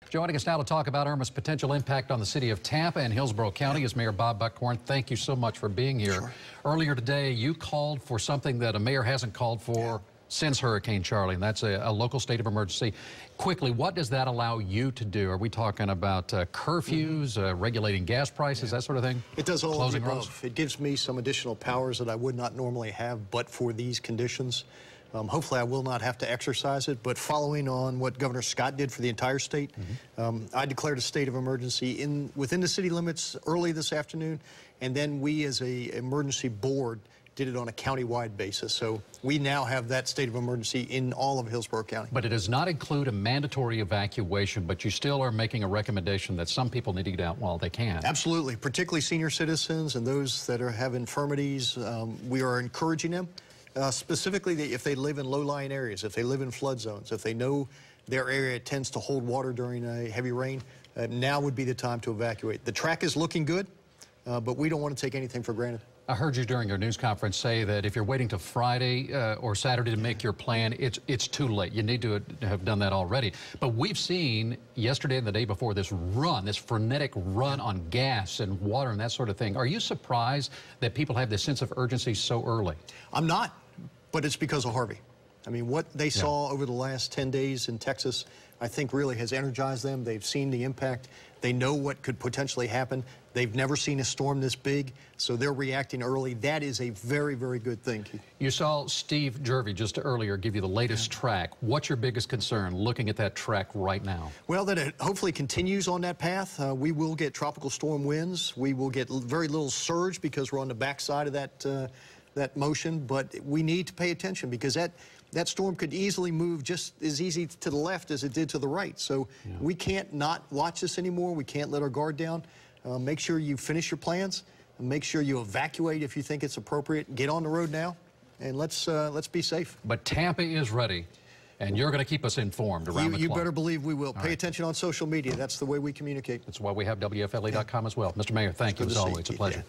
Joining us now to talk about Irma's potential impact on the city of Tampa and Hillsborough County is Mayor Bob Buckhorn. Thank you so much for being here. Sure. Earlier today, you called for something that a mayor hasn't called for since Hurricane Charlie, and that's a local state of emergency. Quickly, what does that allow you to do? Are we talking about curfews, regulating gas prices, that sort of thing? It does all Closing of the roads? above. It gives me some additional powers that I would not normally have but for these conditions. Hopefully I will not have to exercise it, but following on what Governor Scott did for the entire state, I declared a state of emergency within the city limits early this afternoon, and then we as an emergency board did it on a county-wide basis. So we now have that state of emergency in all of Hillsborough County. But it does not include a mandatory evacuation, but you still are making a recommendation that some people need to get out while they can. Absolutely, particularly senior citizens and those that have infirmities. We are encouraging them. Specifically, if they live in low-lying areas, if they live in flood zones, if they know their area tends to hold water during a heavy rain, now would be the time to evacuate. The track is looking good, but we don't want to take anything for granted. I heard you during your news conference say that if you're waiting till Friday or Saturday to make your plan, it's too late. You need to have done that already. But we've seen yesterday and the day before this frenetic run on gas and water and that sort of thing. Are you surprised that people have this sense of urgency so early? I'm not, but it's because of Harvey. I mean, what they saw over the last 10 days in Texas, I think really has energized them. They've seen the impact. They know what could potentially happen. They've never seen a storm this big, so they're reacting early. That is a very, very good thing. You saw Steve Jervey just earlier give you the latest track. What's your biggest concern looking at that track right now? Well, that it hopefully continues on that path. We will get tropical storm winds. We will get very little surge because we're on the backside of that motion, but we need to pay attention because that storm could easily move just as easy to the left as it did to the right. So we can't not watch this anymore. We can't let our guard down. Make sure you finish your plans. And make sure you evacuate if you think it's appropriate. Get on the road now, and let's be safe. But Tampa is ready, and you're going to keep us informed around the clock. You better believe we will. Pay attention on social media. That's the way we communicate. That's why we have WFLE.com as well. Mr. Mayor, thank you as always. It's a pleasure.